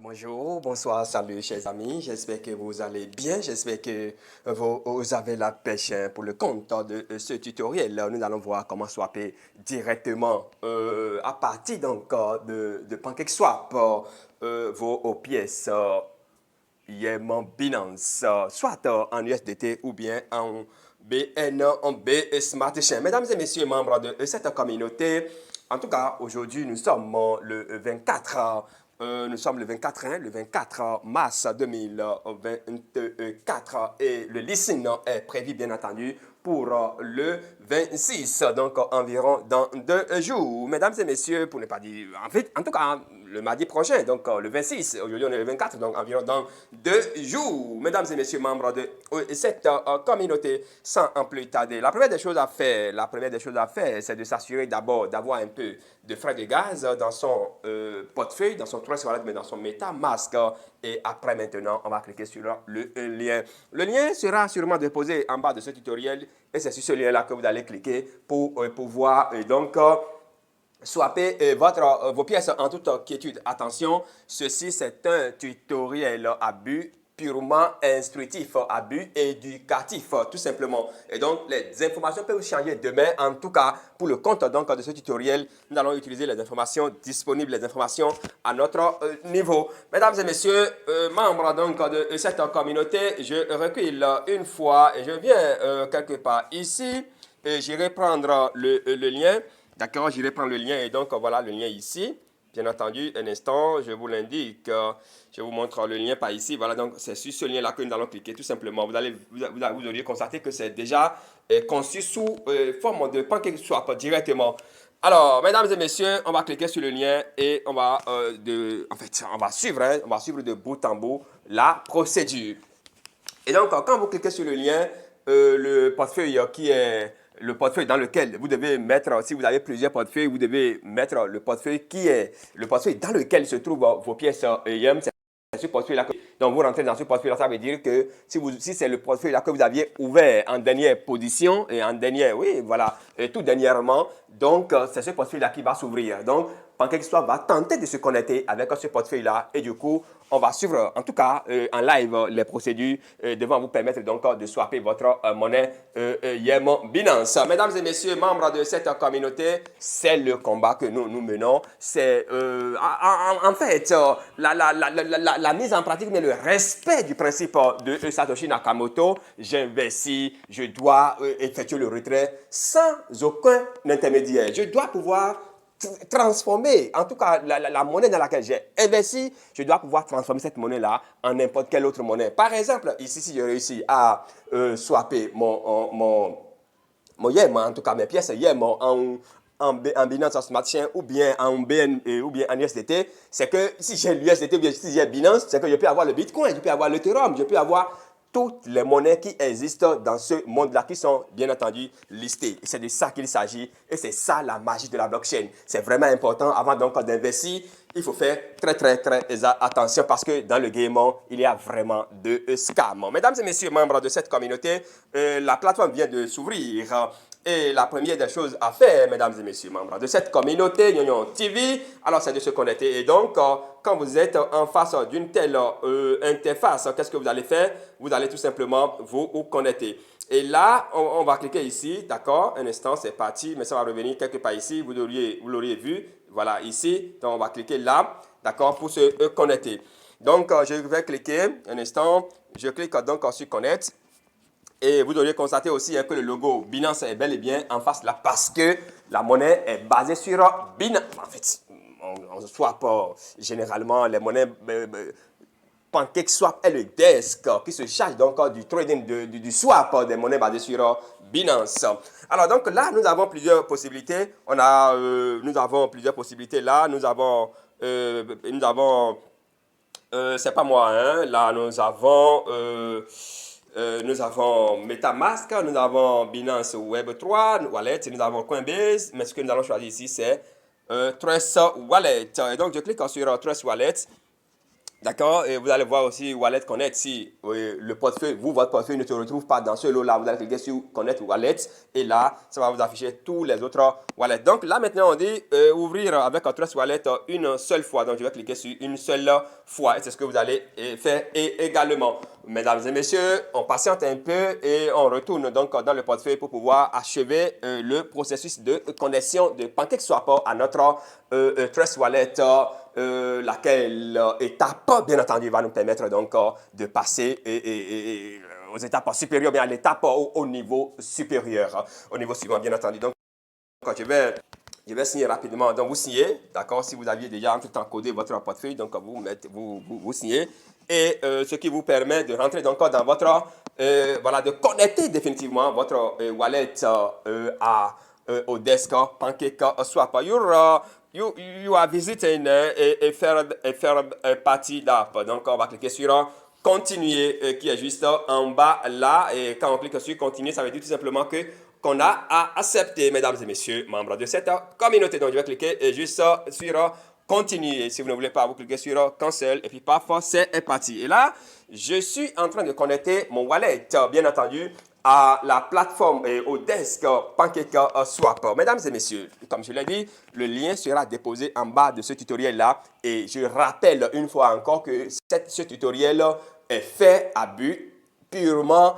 Bonjour, bonsoir, salut chers amis, j'espère que vous allez bien, j'espère que vous avez la pêche pour le compte de ce tutoriel. Nous allons voir comment swapper directement à partir donc de PancakeSwap vos pièces IM Binance, soit en USDT ou bien en BN, en B Smart Chain. Mesdames et messieurs, membres de cette communauté, en tout cas, aujourd'hui, nous sommes le 24 nous sommes le 24, le 24 mars 2024 et le listing est prévu bien entendu pour le 26, donc environ dans 2 jours. Mesdames et messieurs, pour ne pas dire, en tout cas, le mardi prochain, donc le 26, aujourd'hui on est le 24, donc environ dans 2 jours. Mesdames et messieurs, membres de cette communauté, sans en plus tarder, la première des choses à faire, c'est de s'assurer d'abord d'avoir un peu de frais de gaz dans son portefeuille, dans son Trust Wallet, mais dans son MetaMask. Et après, maintenant, on va cliquer sur le lien. Le lien sera sûrement déposé en bas de ce tutoriel et c'est sur ce lien-là que vous allez cliquer pour pouvoir donc swapper vos pièces en toute quiétude. Attention, ceci c'est un tutoriel à but purement instructif, à but éducatif, tout simplement. Et donc, les informations peuvent changer demain. En tout cas, pour le compte donc, de ce tutoriel, nous allons utiliser les informations disponibles, les informations à notre niveau. Mesdames et messieurs, membres donc, de cette communauté, je recule une fois et je viens quelque part ici. J'irai prendre le lien. D'accord, j'irai prendre le lien et donc voilà le lien ici. Bien entendu, un instant, je vous l'indique. Je vous montre le lien par ici. Voilà, donc c'est sur ce lien-là que nous allons cliquer tout simplement. Vous auriez constaté que c'est déjà conçu sous forme de PancakeSwap directement. Alors, mesdames et messieurs, on va cliquer sur le lien et on va, on va suivre de bout en bout la procédure. Et donc, quand vous cliquez sur le lien, le portefeuille qui est le portefeuille dans lequel vous devez mettre, si vous avez plusieurs portefeuilles, vous devez mettre le portefeuille qui est le portefeuille dans lequel se trouvent vos pièces EIM. C'est ce portefeuille-là. Donc, vous rentrez dans ce portefeuille-là, ça veut dire que si c'est le portefeuille-là que vous aviez ouvert en dernière position et en dernière, oui, voilà, et tout dernièrement, donc c'est ce portefeuille-là qui va s'ouvrir. Donc, PancakeSwap va tenter de se connecter avec ce portefeuille-là et du coup, on va suivre en tout cas en live les procédures devant vous permettre donc de swapper votre monnaie IM Binance. Mesdames et messieurs, membres de cette communauté, c'est le combat que nous menons. C'est en fait la mise en pratique, mais le respect du principe de Satoshi Nakamoto. J'investis, je dois effectuer le retrait sans aucun intermédiaire. Je dois pouvoir transformer, en tout cas la monnaie dans laquelle j'ai investi, je dois pouvoir transformer cette monnaie-là en n'importe quelle autre monnaie. Par exemple, ici, si je réussis à swapper mon YEM, en tout cas mes pièces YEM en Binance Smart Chain ou bien en BN ou bien en USDT, c'est que si j'ai l'USDT ou bien si j'ai Binance, c'est que je peux avoir le Bitcoin, je peux avoir l'Ethereum, je peux avoir toutes les monnaies qui existent dans ce monde-là, qui sont bien entendu listées. C'est de ça qu'il s'agit et c'est ça la magie de la blockchain. C'est vraiment important avant donc d'investir. Il faut faire très attention parce que dans le game, il y a vraiment de scams. Mesdames et messieurs, membres de cette communauté, la plateforme vient de s'ouvrir. Et la première des choses à faire, mesdames et messieurs, membres de cette communauté Nyonyon TV, alors c'est de se connecter. Et donc, quand vous êtes en face d'une telle interface, qu'est-ce que vous allez faire? Vous allez tout simplement vous connecter. Et là, on va cliquer ici, d'accord? Un instant, c'est parti, mais ça va revenir quelque part ici. Vous l'auriez vu, voilà, ici. Donc, on va cliquer là, d'accord, pour se connecter. Donc, je vais cliquer, un instant, je clique donc sur Connect. Et vous devriez constater aussi que le logo Binance est bel et bien en face là parce que la monnaie est basée sur Binance. En fait, on swap généralement les monnaies. PancakeSwap est le desk qui se charge donc du trading, du swap des monnaies basées sur Binance. Alors donc là, nous avons plusieurs possibilités. Nous avons plusieurs possibilités là. C'est pas moi, hein. Là, nous avons MetaMask, nous avons Binance Web3, Wallet, nous avons Coinbase, mais ce que nous allons choisir ici, c'est Trust Wallet. Et donc, je clique sur Trust Wallet. D'accord? Et vous allez voir aussi Wallet Connect si le portefeuille, votre portefeuille ne se retrouve pas dans ce lot-là. Vous allez cliquer sur Connect Wallet et là, ça va vous afficher tous les autres wallets. Donc là, maintenant, on dit ouvrir avec Trust Wallet une seule fois. Donc, je vais cliquer sur une seule fois et c'est ce que vous allez faire également. Mesdames et messieurs, on patiente un peu et on retourne donc dans le portefeuille pour pouvoir achever le processus de connexion de PancakeSwap à notre Trust Wallet. Laquelle étape, bien entendu, va nous permettre donc de passer aux étapes supérieures, bien à l'étape au niveau supérieur, au niveau suivant, bien entendu. Donc, je vais signer rapidement. Donc, vous signez, d'accord, si vous aviez déjà en tout temps codé votre portefeuille, donc vous signez. Et ce qui vous permet de rentrer donc dans votre, voilà, de connecter définitivement votre wallet au desk PancakeSwap. You are visiting a third party d'app. Donc, on va cliquer sur continuer qui est juste en bas là. Et quand on clique sur continuer, ça veut dire tout simplement que qu'on a à accepter, mesdames et messieurs, membres de cette communauté. Donc, je vais cliquer juste sur continuer. Si vous ne voulez pas, vous cliquez sur cancel et puis parfois c'est parti. Et là, je suis en train de connecter mon wallet, bien entendu, à la plateforme et au desk PancakeSwap. Mesdames et messieurs, comme je l'ai dit, le lien sera déposé en bas de ce tutoriel-là. Et je rappelle une fois encore que ce tutoriel est fait à but purement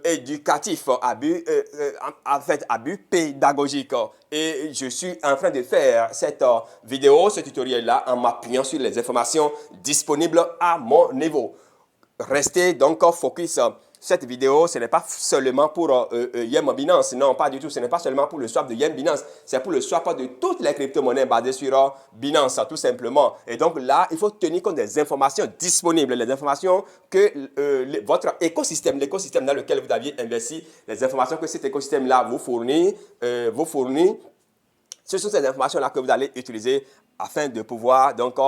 éducatif, en fait, à but pédagogique. Et je suis en train de faire cette vidéo, ce tutoriel-là, en m'appuyant sur les informations disponibles à mon niveau. Restez donc focus. Cette vidéo, ce n'est pas seulement pour Yem Binance. Non, pas du tout. Ce n'est pas seulement pour le swap de Yem Binance. C'est pour le swap de toutes les crypto-monnaies basées sur Binance, tout simplement. Et donc là, il faut tenir compte des informations disponibles, les informations que votre écosystème, l'écosystème dans lequel vous aviez investi, les informations que cet écosystème-là vous fournit. Ce sont ces informations-là que vous allez utiliser afin de pouvoir donc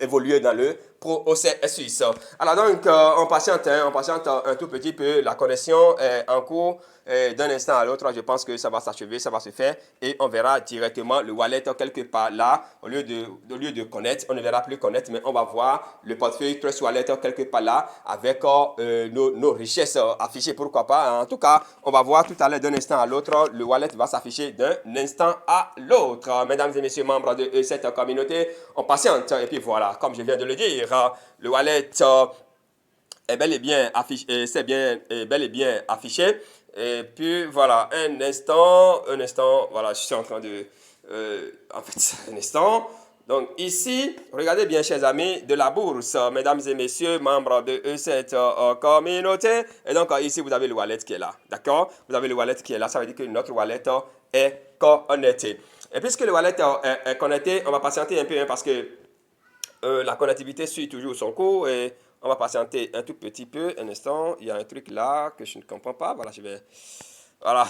évoluer dans le processus. Alors donc, on patiente un tout petit peu. La connexion est en cours. D'un instant à l'autre, je pense que ça va s'achever, ça va se faire et on verra directement le wallet quelque part là. Au lieu de connect, on ne verra plus connect, mais on va voir le portefeuille Trust Wallet quelque part là avec nos richesses affichées, pourquoi pas. En tout cas, on va voir tout à l'heure d'un instant à l'autre, le wallet va s'afficher d'un instant à l'autre. Mesdames et messieurs membres de cette communauté, on patiente et puis voilà, comme je viens de le dire, le wallet est bel et bien affiché, bel et bien affiché. Et puis voilà, un instant, voilà, je suis en train de, en fait, un instant. Donc ici, regardez bien, chers amis, de la bourse, mesdames et messieurs, membres de cette communauté. Et donc ici, vous avez le wallet qui est là, d'accord? Vous avez le wallet qui est là, ça veut dire que notre wallet est connecté. Et puisque le wallet est connecté, on va patienter un peu parce que la connectivité suit toujours son cours et on va patienter un tout petit peu, un instant. Il y a un truc là que je ne comprends pas. Voilà,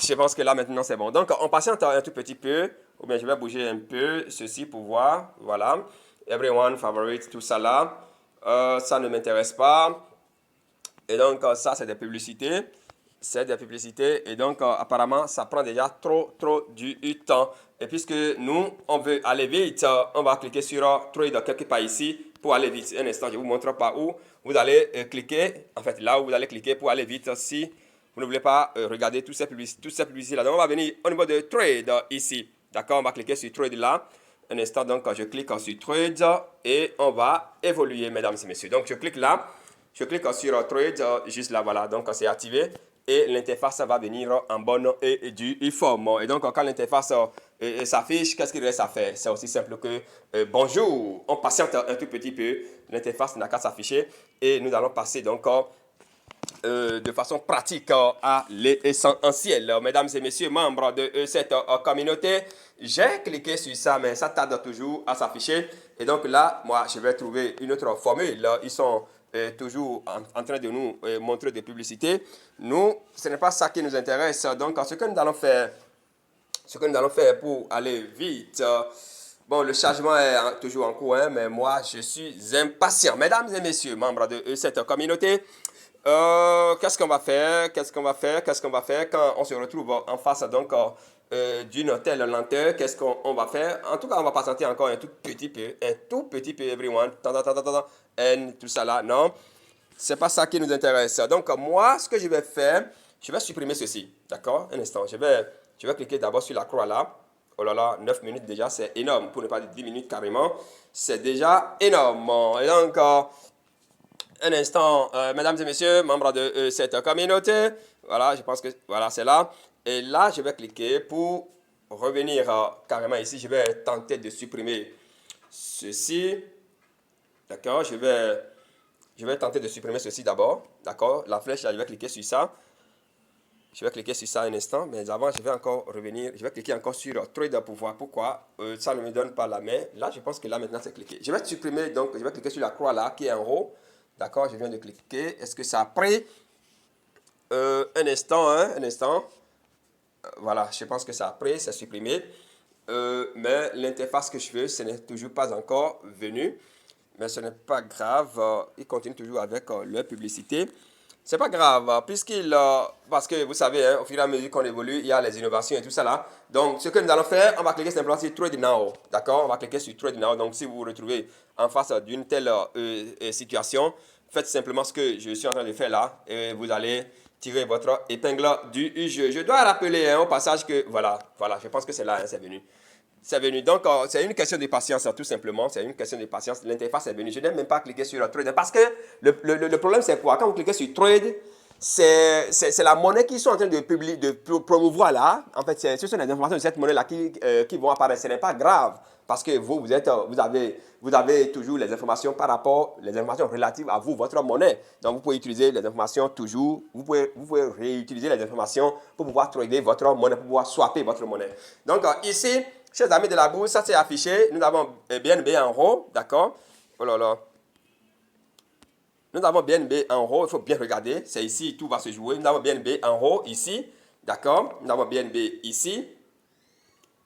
je pense que là maintenant c'est bon. Donc on patiente un tout petit peu, ou bien je vais bouger un peu ceci pour voir. Voilà, everyone favorite, tout ça là. Ça ne m'intéresse pas. Et donc ça c'est des publicités. C'est des publicités et donc apparemment ça prend déjà trop du temps. Et puisque nous on veut aller vite, on va cliquer sur trade quelque part ici pour aller vite. Un instant, je vous montre par où vous allez cliquer. En fait, là où vous allez cliquer pour aller vite si vous ne voulez pas regarder toutes ces publicités là. Donc on va venir au niveau de trade ici. D'accord, on va cliquer sur trade là. Un instant, donc je clique sur trade et on va évoluer, mesdames et messieurs. Donc je clique là. Je clique sur trade juste là, voilà. Donc c'est activé et l'interface va venir en bonne et due forme. Et donc, quand l'interface s'affiche, qu'est-ce qu'il reste à faire? C'est aussi simple que bonjour. On patiente un tout petit peu. L'interface n'a qu'à s'afficher et nous allons passer donc de façon pratique à l'essentiel. Mesdames et messieurs, membres de cette communauté, j'ai cliqué sur ça, mais ça tarde toujours à s'afficher. Et donc là, moi, je vais trouver une autre formule. Ils sont toujours en train de nous montrer des publicités. Nous, ce n'est pas ça qui nous intéresse. Donc, ce que nous allons faire pour aller vite, bon, le chargement est toujours en cours, hein, mais moi, je suis impatient. Mesdames et messieurs, membres de cette communauté, Qu'est-ce qu'on va faire? Qu'est-ce qu'on va faire? Qu'est-ce qu'on va faire quand on se retrouve en face donc d'une telle lenteur? Qu'est-ce qu'on va faire? En tout cas, on va patienter encore un tout petit peu, everyone. And tout ça là, non? C'est pas ça qui nous intéresse. Donc, moi, ce que je vais faire, je vais supprimer ceci. D'accord? Un instant. Je vais cliquer d'abord sur la croix là. Oh là là, 9 minutes déjà, c'est énorme. Pour ne pas dire 10 minutes carrément. C'est déjà énorme. Et donc, un instant, mesdames et messieurs, membres de cette communauté. Voilà, je pense que voilà, c'est là. Et là, je vais cliquer pour revenir carrément ici. Je vais tenter de supprimer ceci. D'accord, je vais tenter de supprimer ceci d'abord. D'accord, la flèche, là, je vais cliquer sur ça. Je vais cliquer sur ça un instant, mais avant, je vais encore revenir. Je vais cliquer encore sur Trade pour voir pourquoi ça ne me donne pas la main. Là, je pense que là, maintenant, c'est cliqué. Je vais supprimer, donc, je vais cliquer sur la croix là, qui est en haut. D'accord, je viens de cliquer. Est-ce que ça a pris un instant, hein, un instant. Voilà, je pense que ça a pris, c'est supprimé. Mais l'interface que je veux, ce n'est toujours pas encore venu. Mais ce n'est pas grave. Il continue toujours avec leur publicité. C'est pas grave, parce que vous savez, hein, au fur et à mesure qu'on évolue, il y a les innovations et tout ça là. Donc, ce que nous allons faire, on va cliquer simplement sur Trade Now. D'accord? On va cliquer sur Trade Now. Donc, si vous vous retrouvez en face d'une telle situation, faites simplement ce que je suis en train de faire là. Et vous allez tirer votre épingle du jeu. Je dois rappeler hein, au passage que, voilà, je pense que c'est là, hein, c'est venu. C'est venu. Donc, c'est une question de patience, tout simplement. C'est une question de patience. L'interface est venue. Je n'ai même pas cliqué sur Trade. Parce que le problème, c'est quoi? Quand vous cliquez sur Trade, c'est la monnaie qu'ils sont en train de publier, de promouvoir là. En fait, ce sont les informations de cette monnaie-là qui vont apparaître. Ce n'est pas grave. Parce que vous avez toujours les informations par rapport, les informations relatives à vous, votre monnaie. Donc, vous pouvez utiliser les informations toujours. Vous pouvez réutiliser les informations pour pouvoir trader votre monnaie, pour pouvoir swapper votre monnaie. Donc, ici, chers amis de la bourse, ça c'est affiché. Nous avons BNB en haut, d'accord? Oh là là. Nous avons BNB en haut, il faut bien regarder. C'est ici, tout va se jouer. Nous avons BNB en haut, ici, d'accord? Nous avons BNB ici.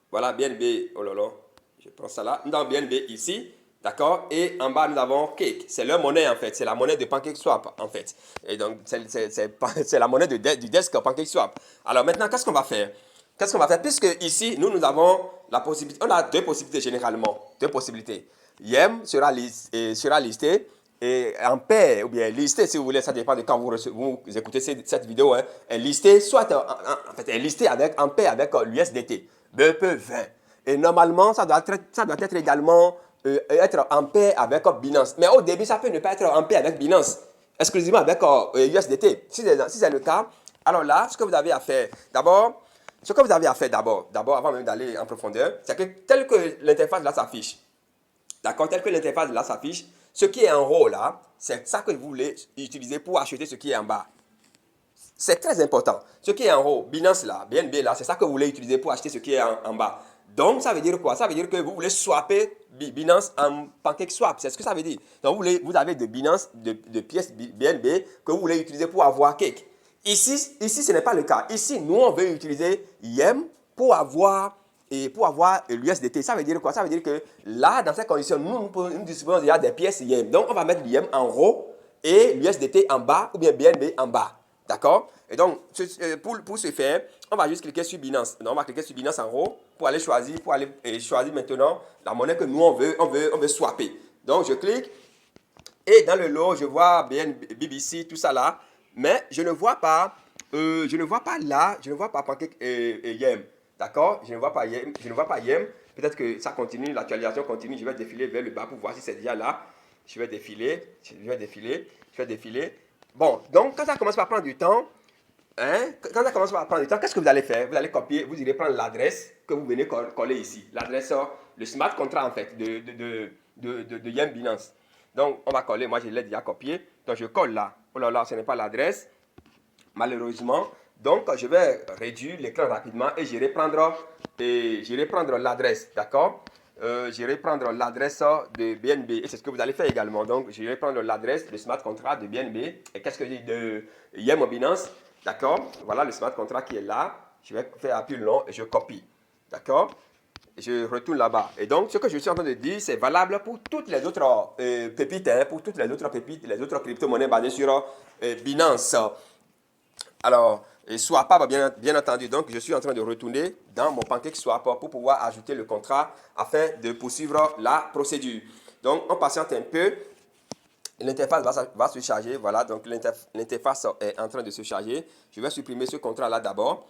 Voilà, BNB, oh là là, je prends ça là. Nous avons BNB ici, d'accord? Et en bas, nous avons Cake. C'est leur monnaie, en fait. C'est la monnaie de PancakeSwap, en fait. Et donc, c'est la monnaie du desk PancakeSwap. Alors maintenant, qu'est-ce qu'on va faire? Qu'est-ce qu'on va faire? Puisque ici, nous avons la possibilité, on a deux possibilités généralement. Deux possibilités. YEM sera listé et en paire, ou bien listé, si vous voulez, ça dépend de quand vous écoutez cette vidéo, hein, est listé, soit en fait, est listé en paire avec l'USDT, BP20. Et normalement, ça doit être également être en paire avec Binance. Mais au début, ça peut ne pas être en paire avec Binance, exclusivement avec USDT. Si c'est le cas, alors là, ce que vous avez à faire, d'abord, avant même d'aller en profondeur, c'est que tel que l'interface là s'affiche, d'accord, tel que l'interface là s'affiche, ce qui est en haut là, c'est ça que vous voulez utiliser pour acheter ce qui est en bas. C'est très important. Ce qui est en haut, Binance là, BNB là, c'est ça que vous voulez utiliser pour acheter ce qui est en bas. Donc, ça veut dire quoi? Ça veut dire que vous voulez swapper Binance en PancakeSwap. C'est ce que ça veut dire. Donc, vous avez de Binance, de pièces BNB que vous voulez utiliser pour avoir Cake. Ici, ce n'est pas le cas. Ici, nous, on veut utiliser YEM pour avoir l'USDT. Ça veut dire quoi? Ça veut dire que là, dans ces conditions, nous disposons déjà des pièces YEM. Donc, on va mettre l'YEM en haut et l'USDT en bas ou bien BNB en bas. D'accord? Et donc, pour ce faire, on va juste cliquer sur Binance. Donc, on va cliquer sur Binance en haut pour aller choisir maintenant la monnaie que nous, on veut swapper. Donc, je clique et dans le lot, je vois BBC, tout ça là. Mais je ne vois pas là, je ne vois pas Pancake et YEM. D'accord? Je ne vois pas YEM. Peut-être que ça continue, l'actualisation continue. Je vais défiler vers le bas pour voir si c'est déjà là. Je vais défiler. Bon, donc quand ça commence par prendre du temps, qu'est-ce que vous allez faire? Vous allez copier, vous irez prendre l'adresse que vous venez coller ici. L'adresse, le smart contract en fait de YEM Binance. Donc, on va coller. Moi, je l'ai déjà copié. Donc, je colle là. Oh là là, ce n'est pas l'adresse. Malheureusement. Donc, je vais réduire l'écran rapidement et j'irai prendre l'adresse. D'accord? J'irai prendre l'adresse de BNB. Et c'est ce que vous allez faire également. Donc, j'irai prendre l'adresse de smart contract de BNB. Et qu'est-ce que je dis de YEM Binance? D'accord? Voilà le smart contract qui est là. Je vais faire appui long et je copie. D'accord? je retourne là-bas. Et donc, ce que je suis en train de dire, c'est valable pour toutes les autres pépites, hein, pour toutes les autres pépites, les autres crypto-monnaies basées sur Binance. Alors, Swap, bien entendu, donc je suis en train de retourner dans mon PancakeSwap pour pouvoir ajouter le contrat afin de poursuivre la procédure. Donc, on patiente un peu. L'interface va se charger. Voilà, donc l'interface est en train de se charger. Je vais supprimer ce contrat-là d'abord.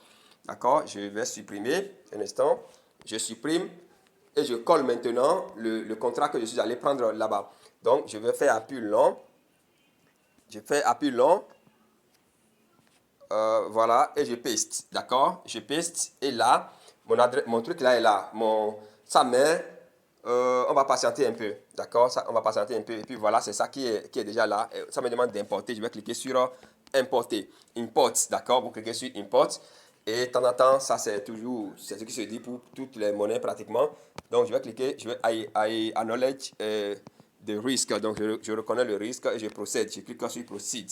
D'accord, je vais supprimer. Un instant. Je supprime et je colle maintenant le contrat que je suis allé prendre là-bas. Donc, je vais faire appui long. Je fais appui long. Voilà, et je paste. D'accord, je paste. Et là, mon truc là est là. Ça met. On va patienter un peu, d'accord? On va patienter un peu. Et puis voilà, c'est ça qui est déjà là. Ça me demande d'importer. Je vais cliquer sur importer. Import, d'accord? Vous cliquez sur import. Et de temps en temps, ça c'est ce qui se dit pour toutes les monnaies pratiquement. Donc je vais cliquer, je vais I acknowledge the risk. Donc je reconnais le risque et je procède. Je clique sur proceed.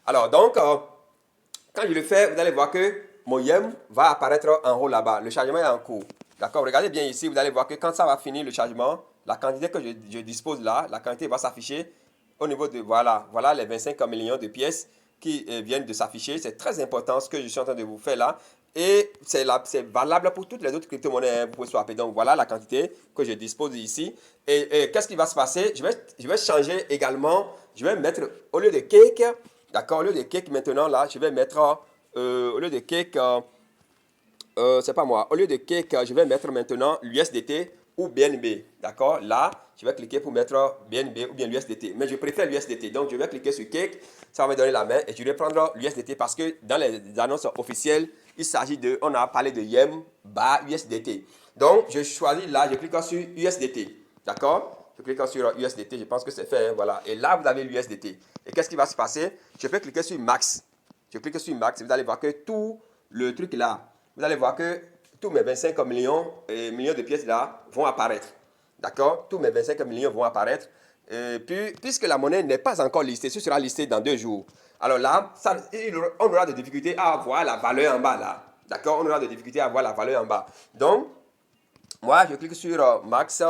Alors donc, quand je le fais, vous allez voir que mon YEM va apparaître en haut là-bas. Le chargement est en cours. D'accord, regardez bien ici, vous allez voir que quand ça va finir le chargement, la quantité que je dispose là, la quantité va s'afficher au niveau de, voilà les 25 millions de pièces qui viennent de s'afficher. C'est très important ce que je suis en train de vous faire là. Et c'est valable pour toutes les autres crypto-monnaies. Vous pouvez swapper. Donc voilà la quantité que je dispose ici. Et qu'est-ce qui va se passer? Je vais changer également. Je vais mettre, au lieu de cake, d'accord, au lieu de cake maintenant là, je vais mettre, au lieu de cake, c'est pas moi. Au lieu de cake, je vais mettre maintenant l'USDT ou BNB. D'accord? Là, je vais cliquer pour mettre BNB ou bien l'USDT. Mais je préfère l'USDT. Donc, je vais cliquer sur cake. Ça va me donner la main et je vais prendre l'USDT parce que dans les annonces officielles, il s'agit de, on a parlé de YEM bar USDT. Donc, je choisis là, je clique sur USDT. D'accord? Je clique sur USDT, je pense que c'est fait. Hein, voilà. Et là, vous avez l'USDT. Et qu'est-ce qui va se passer? Je peux cliquer sur Max. Je clique sur Max et vous allez voir que tout le truc là, vous allez voir que tous mes 25 millions de pièces là vont apparaître. D'accord? Tous mes 25 millions vont apparaître. Puis, puisque la monnaie n'est pas encore listée, ce sera listé dans 2 jours. Alors là, on aura des difficultés à avoir la valeur en bas là. D'accord? On aura des difficultés à avoir la valeur en bas. Donc, moi, je clique sur Max.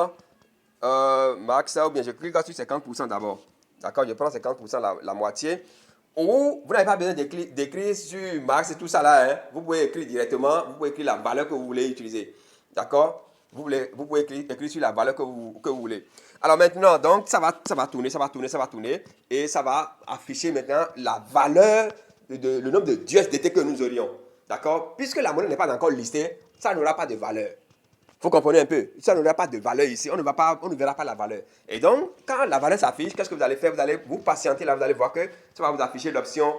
Max, ou bien je clique sur 50% d'abord. D'accord? Je prends 50%, la moitié. Ou vous n'avez pas besoin d'écrire sur Max et tout ça là. Hein. Vous pouvez écrire directement, vous pouvez écrire la valeur que vous voulez utiliser. D'accord? Vous pouvez écrire sur la valeur que vous voulez. Alors maintenant, donc, ça va tourner, ça va tourner. Et ça va afficher maintenant la valeur, le nombre de USDT que nous aurions. D'accord? Puisque la monnaie n'est pas encore listée, ça n'aura pas de valeur. Vous comprenez un peu? Ça n'aura pas de valeur ici. On ne verra pas la valeur. Et donc, quand la valeur s'affiche, qu'est-ce que vous allez faire? Vous allez vous patienter là, vous allez voir que ça va vous afficher l'option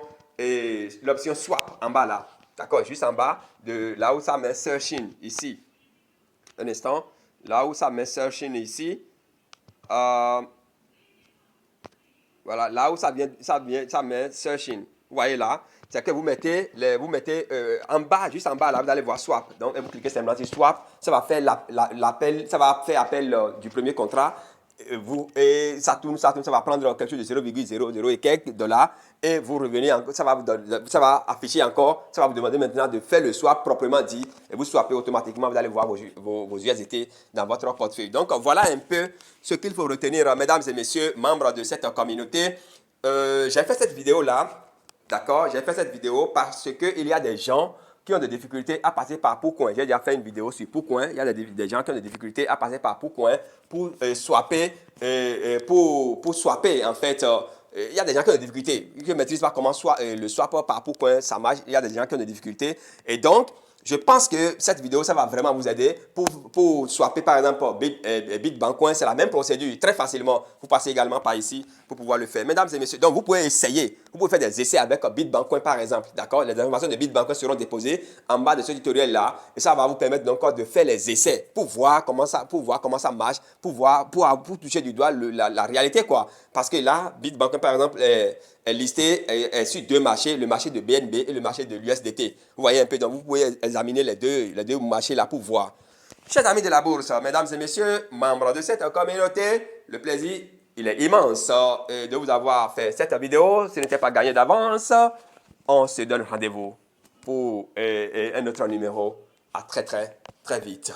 swap en bas là. D'accord? Juste en bas de là où ça met searching ici. Un instant. Là où ça met searching ici. Voilà, là où ça met searching. Vous voyez là, c'est que vous mettez en bas, juste en bas là, vous allez voir swap. Donc, vous cliquez simplement sur swap, ça va faire l'appel, ça va faire appel du premier contrat. Et ça tourne, ça va prendre quelque chose de 0,00 et quelques dollars. Et vous revenez, ça va afficher encore, ça va vous demander maintenant de faire le swap proprement dit. Et vous swappez automatiquement, vous allez voir vos USDT dans votre portefeuille. Donc voilà un peu ce qu'il faut retenir, mesdames et messieurs, membres de cette communauté. J'ai fait cette vidéo là, d'accord? J'ai fait cette vidéo parce qu'il y a des gens qui ont des difficultés à passer par Poucoin. J'ai déjà fait une vidéo sur Poucoin. Il y a des gens qui ont des difficultés à passer par Poucoin pour swapper, pour swapper en fait. Il y a des gens qui ont des difficultés. Ils ne maîtrisent pas comment le swap par Poucoin, ça marche. Il y a des gens qui ont des difficultés. Et donc, je pense que cette vidéo, ça va vraiment vous aider pour swapper par exemple Bitbancoin. C'est la même procédure, très facilement. Vous passez également par ici pour pouvoir le faire. Mesdames et messieurs, donc vous pouvez essayer. Vous pouvez faire des essais avec Bitbancoin par exemple. D'accord? Les informations de Bitbancoin seront déposées en bas de ce tutoriel-là. Et ça va vous permettre donc de faire les essais pour voir comment ça marche, pour toucher du doigt la réalité, quoi. Parce que là, Bitbancoin par exemple est listé sur 2 marchés, le marché de BNB et le marché de l'USDT. Vous voyez un peu, donc vous pouvez examiner les deux marchés là pour voir. Chers amis de la bourse, mesdames et messieurs, membres de cette communauté, le plaisir, il est immense de vous avoir fait cette vidéo. Ce n'était pas gagné d'avance. On se donne rendez-vous pour un autre numéro. À très vite.